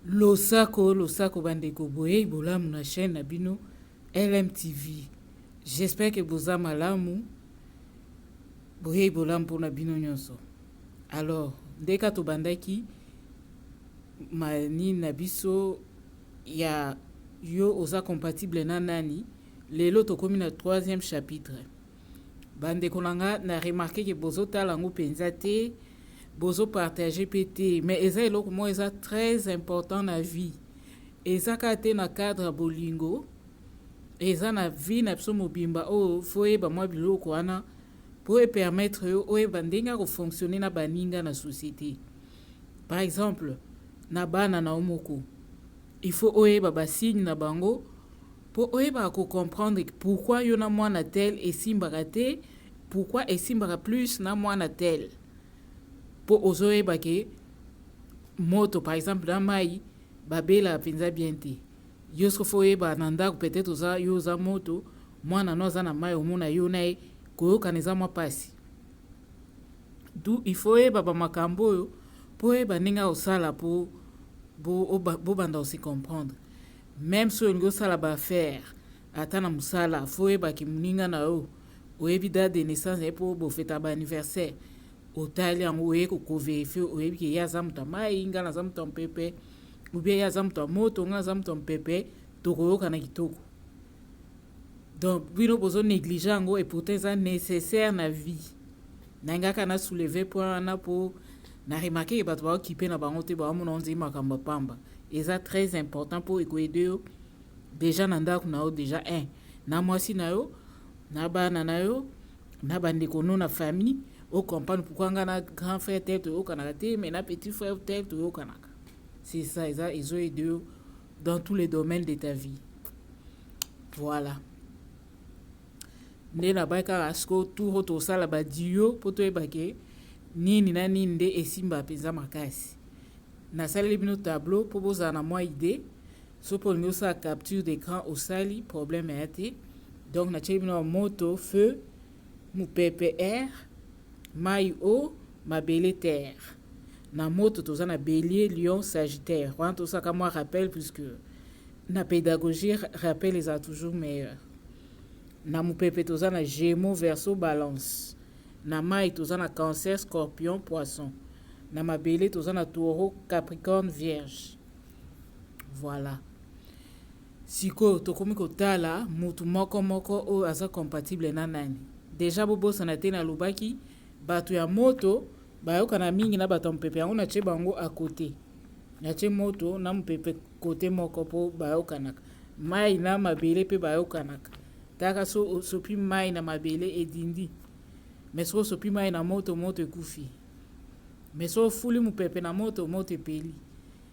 Losako bandeko boye bolamu na chaîne na bino LMTV. J'espère que boza malamu boye bolamu mpona bino nyonso. Alors, ndeka to bandaki mani na biso ya yo oza compatible na nani. Lelo tokomi na 3e chapitre. Bandeko nanga na remarqué que bozo tala ngo penza te. Bozo partager PT, mais eza eloko mo eza très important na vie. Eza kate na cadre bolingo, eza na vie na biso mobimba o foyeba mwa biloko wana pour permettre yo oyeba ndenge ko fonctionner na baninga na société. Par exemple, na bana na omoko, il faut oyeba ba signe na bango pour oyeba ko comprendre pourquoi yo na mwana tel esimbaka te, pourquoi esimbaka plus na mwana tel. Po ozoyeba ke moto par exemple na mai babela penza bien te. Yo soko foyeba na ndako peut-être oza yo oza moto mwana no aza na mai omona yo na ye koyoka neza mwa pasi. Du il faut yeba ba makambo oyo po yeba ndenge osala po bo banda aussi comprendre. Même si olingi osala ba affaire ata na musala faut yeba ki muninga na yo oyebi date de naissance e po bo feta ba anniversaire. Otali yango oye koverifie oyebi ke ye aza moto amai nga naza moto mpepe ubie ye aza moto moto nga aza moto mpepe tokoyoka na kitoko. Donc bino bozo néglige yango et pourtant eza nécessaire na vie. Nangaka na soulever point wana po na remarqué ke bato baokipe na bango te baomona onzi makambo pamba. Eza très important po ekoyede yo déjà na ndako na yo déjà na mwasi na yo na bana na yo na bandeko no na famille. Au comprendre pourquoi on a grand frère tel au Canada, mais na petit frère tel au Canada. C'est ça, ils ont aidé dans tous les domaines de ta vie. Voilà. Ne la baka asko tout roto sala ba dio poto ebake nini na ninde esimba penza makasi. Na sala bino tableau pour vous en avoir idée. So pour nous ça capture d'écran au sali problème est été. Donc na chebino moto feu mu PPR mai o mabele terre. Na moto toza na bélier, lion, sagittaire. Quand tout ça comme moi rappelle puisque na pédagogie rappel les a toujours meilleur. Na mu pepe toza na gémeaux, verseau, balance. Na mai toza na cancer, scorpion, poisson. Na mabele toza na taureau, capricorne, vierge. Voilà. Siko tokomi kotala mutu moko o aza compatible na nani. Déjà bobo sanate na lubaki bato ya moto bayoka na mingi na bato mpepe yango na che bango à côté. Na che moto na mpepe côté moko po bayoka naka. Mai na mabele pe bayoka naka. Taka sopi mai na mabele edindi. Mais sopi mai na moto ekufi. Mais fuli mpepe na moto epeli.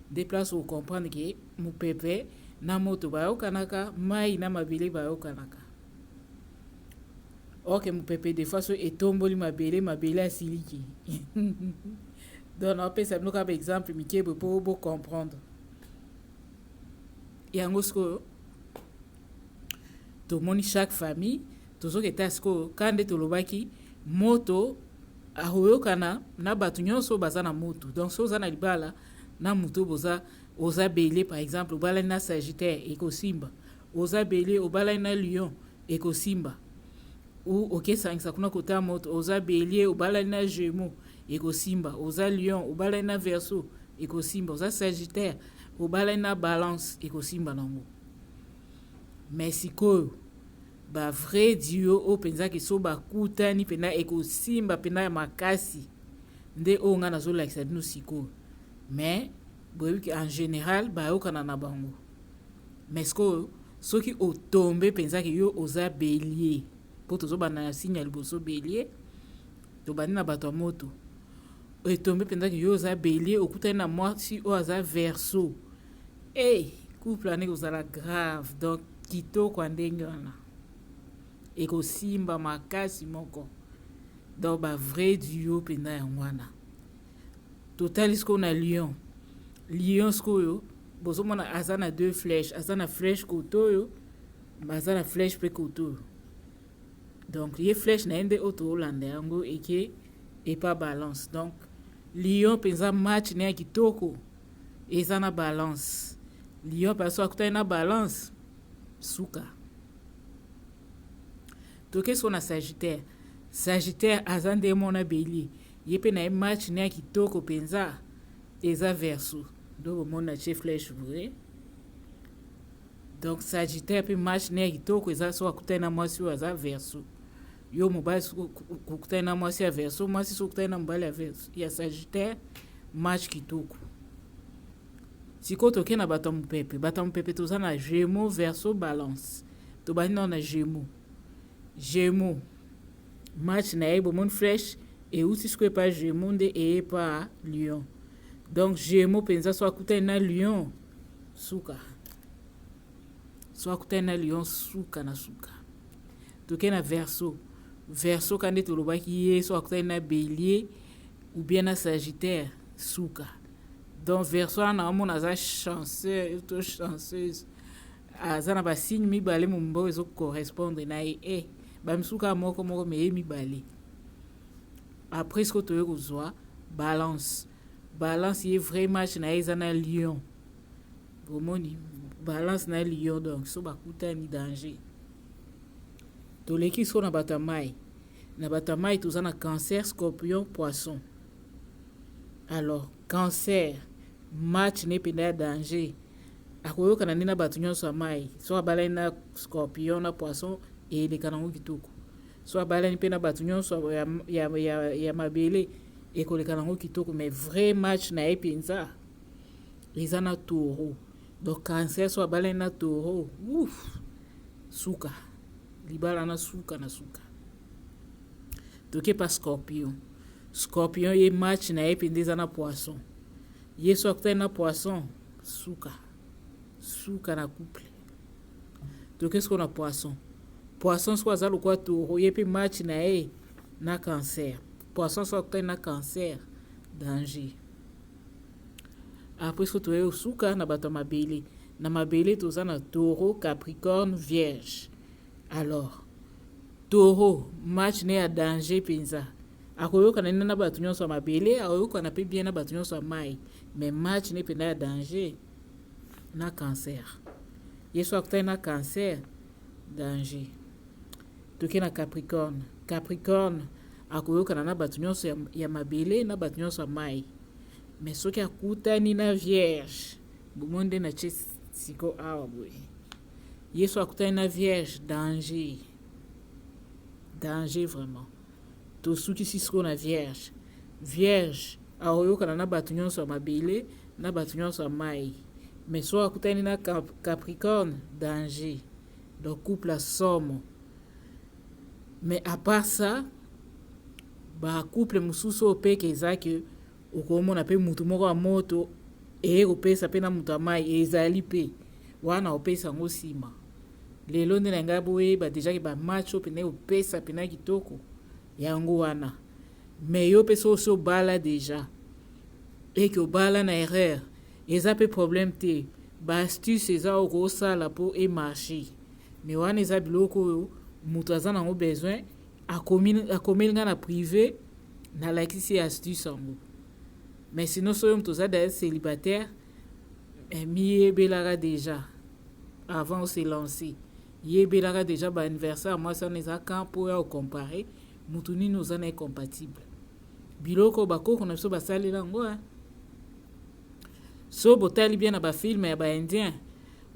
De place où comprendre que mpepe na moto bayoka naka, mai na mabele bayoka naka. Ok, mon pépé, des fois, c'est tomboli mabele asiliki. Donc, on peut savoir comme exemple, Mickey, pour comprendre. Et en gros, tout le monde, chaque famille, tout ce qui est à ce que, quand tu l'obaki, moto, a hoyokana, na batunyon so bazana moto. Donc, so zana libala, na moto boza, oza belé, par exemple, obala na sagittaire, eko simba. Oza belé, obala na lion, eko simba. Ou ok ça kuna kota moto oza bélier obala na gémeaux eko simba oza lion obala na verseau eko simba oza sagittaire obala na balance eko simba nango. Mais sikoyo ba vrai dio o penza ke so ba kutani pena eko simba pena makasi nde o nga nazo like ça nous sikoyo. Mais boyebi en général ba yokana na bango. Mais sikoyo soki o tombe penza ke yo oza bélier po tozo bana signe liboso bélier to bana bato moto o tombe penza ki yo za bélier okutana na mwasi o aza verseau couple ane kozala grave donc kitoko ndenge wana eko simba makasi moko donc ba vrai duo pena ya wana total isko na lion skoyo bozo mona azana deux flèches azana flèche kotoyo bazana flèche pe kotoyo. Donc, les flèches n'a pas auto hollande yango et pas balance. Donc, lion pensa match ne kitoko. eza na balance. Lion mpe so akutani na balance suka. Toke so na Sagittaire. Sagittaire aza nde mona Bélier. Ye mpe na ye match ne ya kitoko mpenza eza Verseau. Do bomona tie flèche boye. Donc Sagittaire mpe match ne ya kitoko eza so akutani na mwasi oyo aza Verseau. Yo mobali kukutani na mwasi ya Verseau, mwasi so kutani na mobali ya Sagittaire, match kitoko. Siko toke na bato mopepe. Bato mopepe toza na Gémeaux, Verseau, Balance. Tobani na Gémeaux. Gémeaux. Match na ye bomon flèche et aussi ce que pas Gémeaux nde et pas Lion. Donc Gémeaux penza so akutani na Lion suka. So akutani na Lion suka na suka. Toke na Verseau. Verseau kande tolobaki ye so akutani na Bélier ou bien na Sagittaire suka. Donc Verseau ana amona aza chanceux, to chanceuse. Aza na ba signe mibale mumbo ezo correspondre na ye. Ba misuka moko me ye mibale. Après ce que tu veux Balance. Balance ye vrai match na eza na Lion. Bomoni Balance na Lion donc so bakutani danger. Toleki so na batamai. Na batamai toza na Cancer, Scorpion, Poisson. Alors, Cancer, match ne penda danger. Akoyoka na nina batu nyonso mai. So abala na Scorpion na Poisson et le kanango kitoko. So abala ni pena batu nyonso ya mabele et ko le kanango kitoko, mais vrai match na epenza. Eza na Taureau. Donc Cancer so abala na Taureau. Ouf. Suka. Libala na suka na suka. Toke pa Scorpion. Scorpion ye match na ependeza na Poisson. Ye so akutani na Poisson suka. Suka na couple. Toke sko na Poisson. Poisson so aza lokwa Taureau ye pe match na ye na Cancer. Poisson so akutani na Cancer danger. Après sko toye suka na bato mabele. Na mabele toza na Taureau, Capricorne, Vierge. Alors, Taureau, match ne ya danger penza. Akoyoka na nina batu nyonso mabele, akoyoka na pe bien na batu nyonso mai. Mais match ne penda ya danger na Cancer. Yeso akutani na Cancer, danger. Toke na Capricorne. Capricorne, akoyoka na batu nyonso ya mabele na batu nyonso mai. Mais soki akutani na Vierge, bumonde na che siko awa boy. Yeso akutani na Vierge, danger. Danger vraiment. To suki sisiko na Vierge. Vierge, aoyoka na batu nyonso mabele, na batu nyonso mai. Mais so akutani na Capricorne, danger. Donc couple a somme. Mais à part ça, ba couple mususu opeke ezaki okomona pe mutu moko ya moto opesa pe na mutu ya mai ezali pe wana opesa ngo sima. Lelo nde na ngai boyeba deja ke ba match oyo pene opesa pena kitoko yango wana. Mais yo pe so obala deja eke obala na erreur eza pe problème te. Ba astuce eza okosala po marché. Mais wana eza biloko oyo mutu aza nango besoin akomeli nga na privé na lakisi astuce yango. Mais sinon soyo mutu oza d'ailleurs célibataire miyebelaka déjà avant de se lancer. Yebelaka déjà ba anniversaire moi ça neza campo ya comparer mutu nini oza na incompatible. Biloko bakoko na biso basalela ngo so botali bien na ba film ya ba indien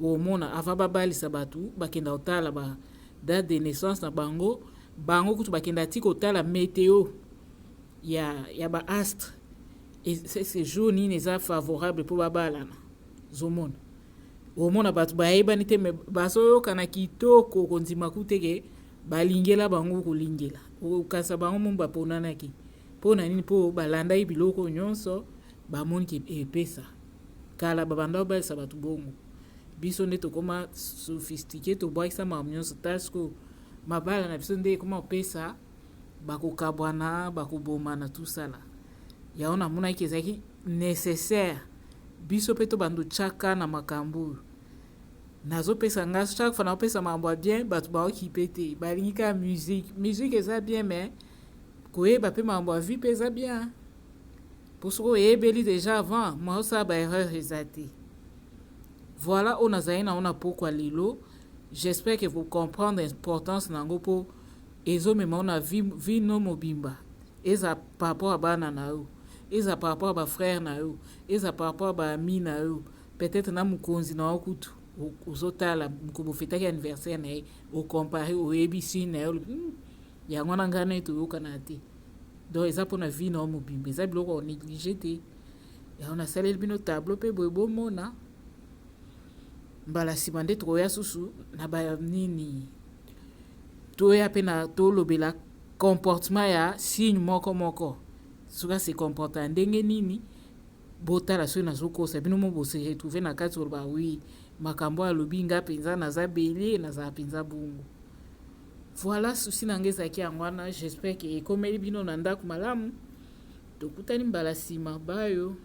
omona avant babalisa batu bakenda otala ba date de naissance na bango kutu bakenda tiko otala météo ya ba astre et ces jours nini eza favorable pour babalana zomona omona batu bayebani te me basoyoka na kitoko kondima kuteke balingela bango kolingela okasa bango mumba ponanaki pona nini po balanda biloko nyonso bamoni ke epesa kala babanda balisa batu bongo biso nde tokoma sophistiqué tobwakisa makambo nyonso tasko mabala na biso nde ekoma opesa bakokabwana bakobomana tusala yango namonaki ezalaki nécessaire biso mpe tobanda otyaka na makambo nazopesa nga chaque fois naopesa makambo ya bien bato baokipe te balingi kaka musique eza bien mais koyeba mpe makambo ya vie mpe eza bien pour ce que déjà avant moi ça ba erreur exacte. Voilà on a zaina on a pourquoi lilo. J'espère que vous comprenez l'importance nango po ezo mema on a vi no mobimba. Eza par rapport à bana na yo. Eza par rapport à ba frère na yo. Eza par rapport à ba ami na yo. Peut-être na mukonzi na okutu. Ozotala mkobo fetaki anniversaire na ye. O comparer au ABC na yo. Yango na ngana to yokana te. Donc eza pona vi na mobimba. Eza biloko on négligé te. Ya on a salé bino tableau pe boyebo mona. Mbala sibande troya susu na ba nini. Toya pe na to lobela comportement ya signe moko suka se comporta ndenge nini botala so na zokosa bino mo bose retrouver na kati ba oui makambo alobi nga penza na za beli na za penza bungu. Voilà souci nangeza ki angwana, j'espère que ekomeli bino na ndako malamu tokutani mbala sima bayo.